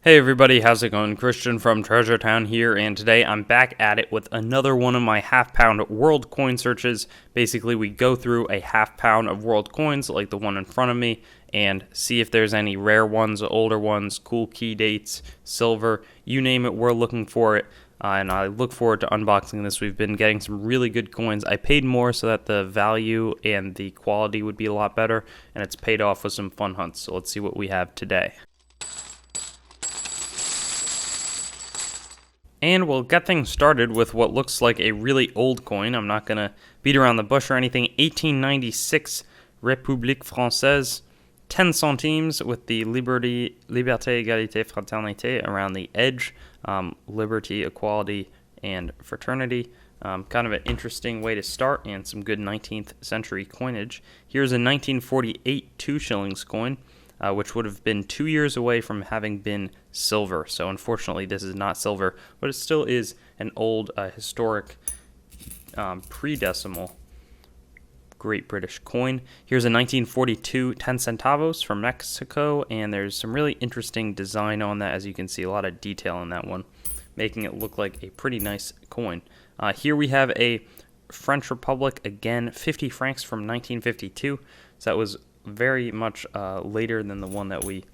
Hey everybody, how's it going? Christian from Treasure Town here, and today I'm back at it with another one of my half-pound world coin searches. Basically, we go through a half-pound of world coins, like the one in front of me, and see if there's any rare ones, older ones, cool key dates, silver, you name it, we're looking for it. And I look forward to unboxing this. We've been getting some really good coins. I paid more so that the value and the quality would be a lot better, and it's paid off with some fun hunts. So let's see what we have today. And we'll get things started with what looks like a really old coin. I'm not going to beat around the bush or anything. 1896 République Française, 10 centimes with the Liberté, Égalité, Fraternité around the edge. Liberty, equality, and fraternity. Kind of an interesting way to start, and some good 19th century coinage. Here's a 1948 2 shillings coin. Which would have been 2 years away from having been silver. So unfortunately, this is not silver, but it still is an old historic pre-decimal Great British coin. Here's a 1942 10 centavos from Mexico, and there's some really interesting design on that. As you can see, a lot of detail in that one, making it look like a pretty nice coin. Here we have a French Republic, again, 50 francs from 1952. So that was very much later than the one that we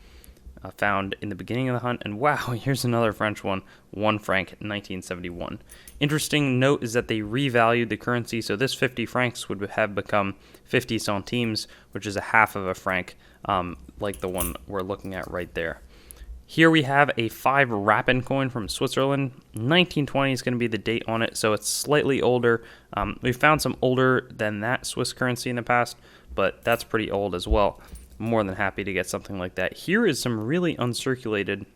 found in the beginning of the hunt. And wow, here's another French one, 1 franc, 1971. Interesting note is that they revalued the currency, so this 50 francs would have become 50 centimes, which is a half of a franc, like the one we're looking at right there. Here we have a 5 Rappen coin from Switzerland. 1920 is going to be the date on it, so it's slightly older. We found some older than that Swiss currency in the past, but that's pretty old as well. More than happy to get something like that. Here is some really uncirculated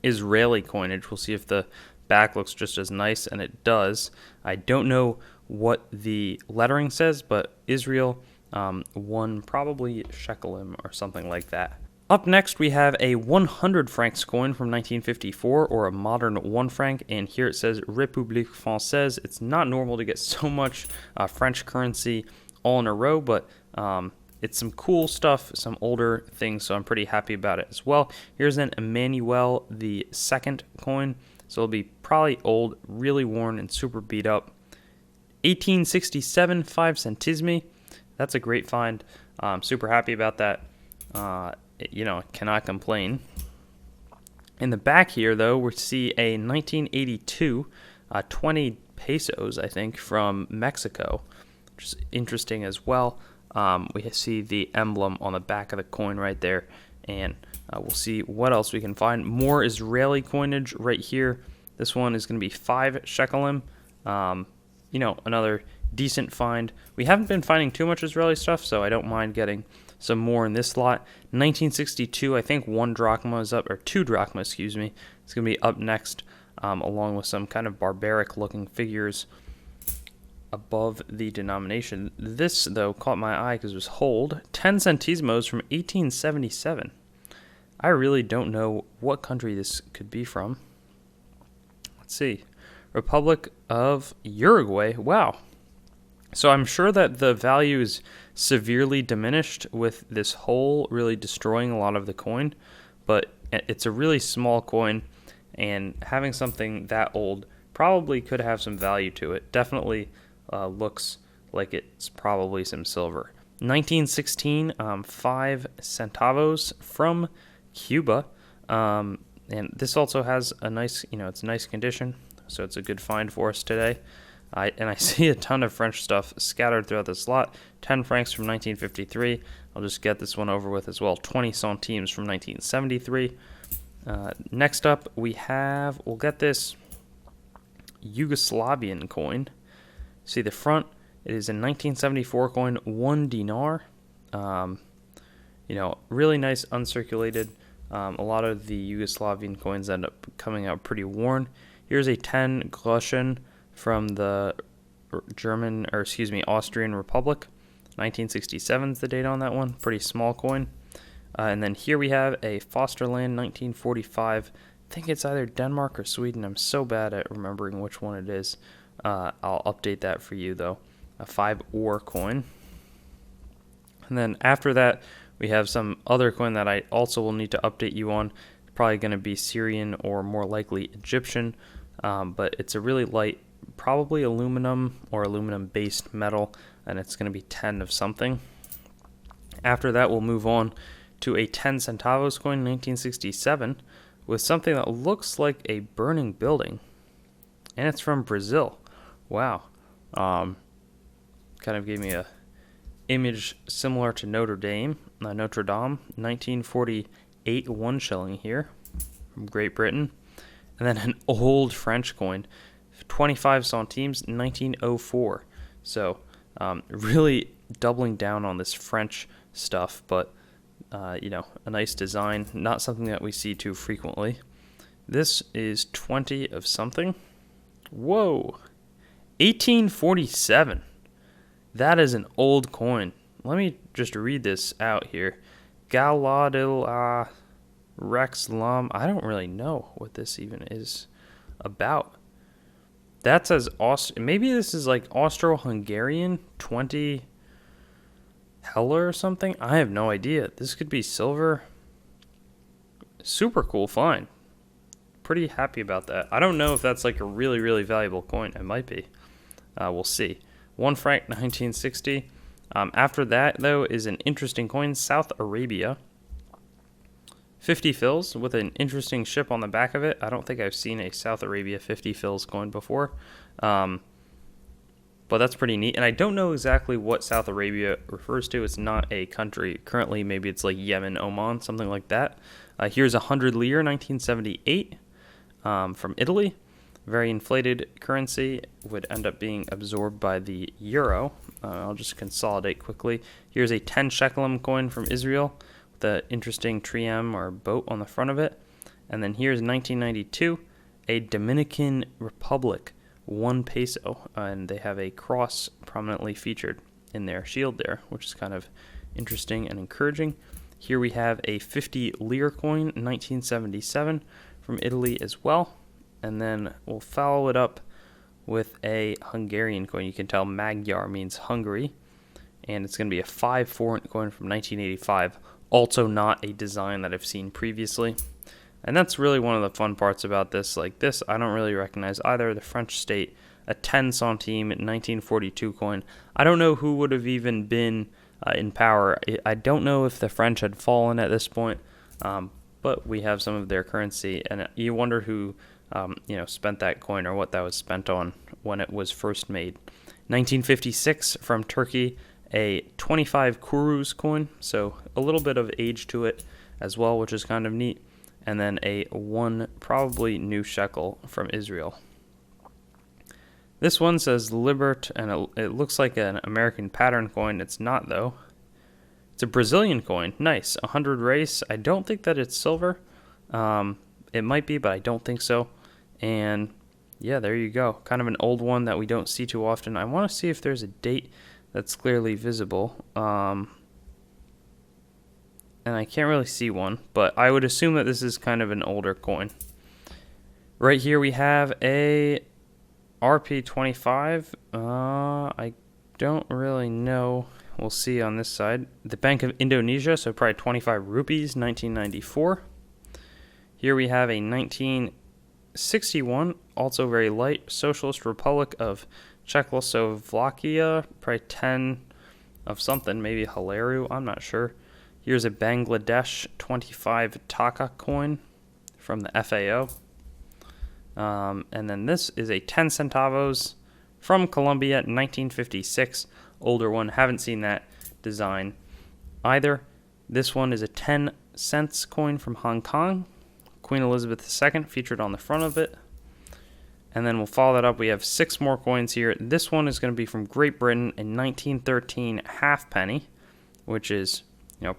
Israeli coinage. We'll see if the back looks just as nice, and it does. I don't know what the lettering says, but Israel, one probably shekelim or something like that. Up next, we have a 100 francs coin from 1954, or a modern 1 franc, and here it says République Française. It's not normal to get so much French currency all in a row, but it's some cool stuff, some older things, so I'm pretty happy about it as well. Here's an Emmanuel the Second coin, so it'll be probably old, really worn, and super beat up. 1867 5 centesimi. That's a great find. I'm super happy about that. Cannot complain. In the back here, though, we see a 1982 20 pesos, I think, from Mexico, which is interesting as well. We see the emblem on the back of the coin right there, and we'll see what else we can find. More Israeli coinage right here. This one is going to be 5 shekelim. Another decent find. We haven't been finding too much Israeli stuff, so I don't mind getting some more in this lot. 1962, I think 1 drachma is up, or 2 drachma, excuse me. It's going to be up next, along with some kind of barbaric looking figures above the denomination. This, though, caught my eye because it was hold. 10 centesimos from 1877. I really don't know what country this could be from. Let's see. Republic of Uruguay. Wow. So I'm sure that the value is severely diminished with this hole really destroying a lot of the coin, but it's a really small coin, and having something that old probably could have some value to it. Definitely looks like it's probably some silver. 1916, 5 centavos from Cuba, and this also has a nice, it's nice condition, so it's a good find for us today. I see a ton of French stuff scattered throughout this lot. 10 francs from 1953. I'll just get this one over with as well. 20 centimes from 1973. Next up, we'll get this Yugoslavian coin. See the front, it is a 1974 coin, 1 dinar. Really nice uncirculated. A lot of the Yugoslavian coins end up coming out pretty worn. Here's a 10 groschen from the Austrian Republic. 1967 is the date on that one. Pretty small coin. And then here we have a Fosterland 1945. I think it's either Denmark or Sweden. I'm so bad at remembering which one it is. I'll update that for you, though. A 5 ore coin. And then after that, we have some other coin that I also will need to update you on. Probably going to be Syrian or more likely Egyptian, but it's a really light, probably aluminum or aluminum-based metal, and it's going to be 10 of something. After that, we'll move on to a 10 centavos coin, 1967, with something that looks like a burning building, and it's from Brazil. Wow. Kind of gave me a image similar to Notre Dame, 1948 1 shilling here from Great Britain. And then an old French coin, 25 centimes, 1904. So really doubling down on this French stuff, but a nice design, not something that we see too frequently. This is 20 of something. Whoa, 1847. That is an old coin. Let me just read this out here. Galadil Rex Lam. I don't really know what this even is about. That says maybe this is like Austro-Hungarian 20 Heller or something. I have no idea. This could be silver. Super cool find. Pretty happy about that. I don't know if that's like a really, really valuable coin. It might be. We'll see. 1 franc, 1960. After that, though, is an interesting coin, South Arabia. 50 fils with an interesting ship on the back of it. I don't think I've seen a South Arabia 50 fils coin before. But that's pretty neat. And I don't know exactly what South Arabia refers to. It's not a country. Currently, maybe it's like Yemen, Oman, something like that. Here's 100 lire, 1978, from Italy. Very inflated currency, would end up being absorbed by the euro. I'll just consolidate quickly. Here's a 10 shekelim coin from Israel with an interesting trième or boat on the front of it. And then here's 1992, a Dominican Republic 1 peso, and they have a cross prominently featured in their shield there, which is kind of interesting and encouraging. Here we have a 50 lire coin, 1977, from Italy as well. And then we'll follow it up with a Hungarian coin. You can tell Magyar means Hungary. And it's going to be a 5 forint coin from 1985. Also not a design that I've seen previously. And that's really one of the fun parts about this. Like this, I don't really recognize either. The French state, a 10 centime 1942 coin. I don't know who would have even been in power. I don't know if the French had fallen at this point. But we have some of their currency. And you wonder who spent that coin or what that was spent on when it was first made. 1956 from Turkey, a 25 kurus coin. So a little bit of age to it as well, which is kind of neat. And then a 1 probably new shekel from Israel. This one says Libert, and it looks like an American pattern coin. It's not, though. It's a Brazilian coin. Nice. 100 race. I don't think that it's silver. It might be, but I don't think so. And yeah, there you go. Kind of an old one that we don't see too often. I want to see if there's a date that's clearly visible. And I can't really see one, but I would assume that this is kind of an older coin. Right here we have a RP25. I don't really know. We'll see on this side. The Bank of Indonesia, so probably 25 rupees, 1994. Here we have a 1961, also very light, Socialist Republic of Czechoslovakia, probably 10 of something, maybe Hilaru, I'm not sure. Here's a Bangladesh 25 taka coin from the FAO. And then this is a 10 centavos from Colombia, 1956. Older one. Haven't seen that design either. This one is a 10 cents coin from Hong Kong. Queen Elizabeth II featured on the front of it. And then we'll follow that up. We have 6 more coins here. This one is going to be from Great Britain, a 1913 halfpenny, which is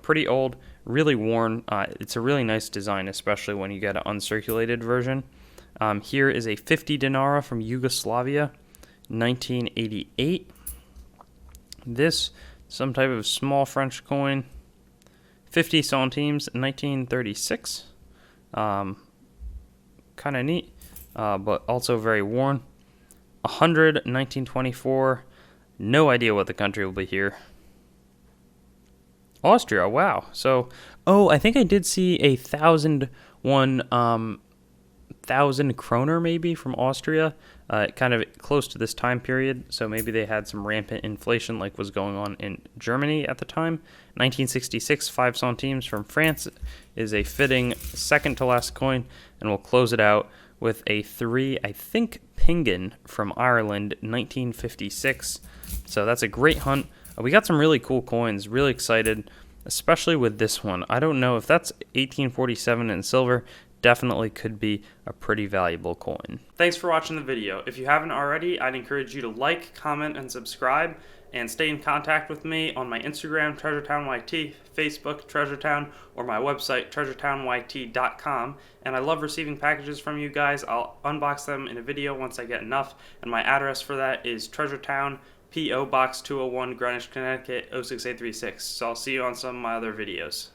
pretty old, really worn. It's a really nice design, especially when you get an uncirculated version. Here is a 50 dinara from Yugoslavia, 1988. This, some type of small French coin, 50 centimes, 1936. Kind of neat, but also very worn. 100, 1924. No idea what the country will be here. Austria, wow. So, I think I did see a 1,000 1,000 kroner maybe from Austria, kind of close to this time period. So maybe they had some rampant inflation like was going on in Germany at the time. 1966, 5 centimes from France is a fitting second to last coin, and we'll close it out with a 3, I think, Pingen from Ireland, 1956. So that's a great hunt. We got some really cool coins, really excited, especially with this one. I don't know if that's 1847 in silver. Definitely could be a pretty valuable coin. Thanks for watching the video. If you haven't already, I'd encourage you to like, comment, and subscribe, and stay in contact with me on my Instagram, TreasureTownYT, Facebook, TreasureTown, or my website, TreasureTownYT.com. And I love receiving packages from you guys. I'll unbox them in a video once I get enough, and my address for that is TreasureTown, P.O. Box 201, Greenwich, Connecticut, 06836. So I'll see you on some of my other videos.